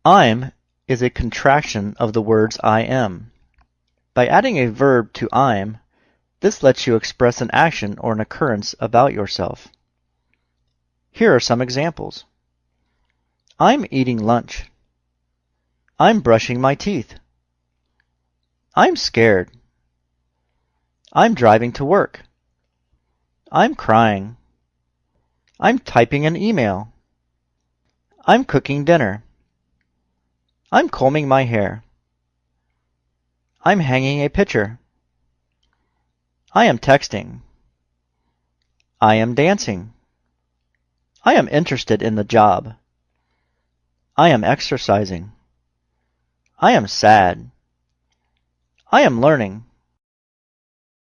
I'm is a contraction of the words I am. By adding a verb to I'm, this lets you express an action or an occurrence about yourself. Here are some examples. I'm eating lunch. I'm brushing my teeth. I'm scared. I'm driving to work. I'm crying. I'm typing an email. I'm cooking dinner. I'm combing my hair. I'm hanging a picture. I am texting. I am dancing. I am interested in the job. I am exercising. I am sad. I am learning.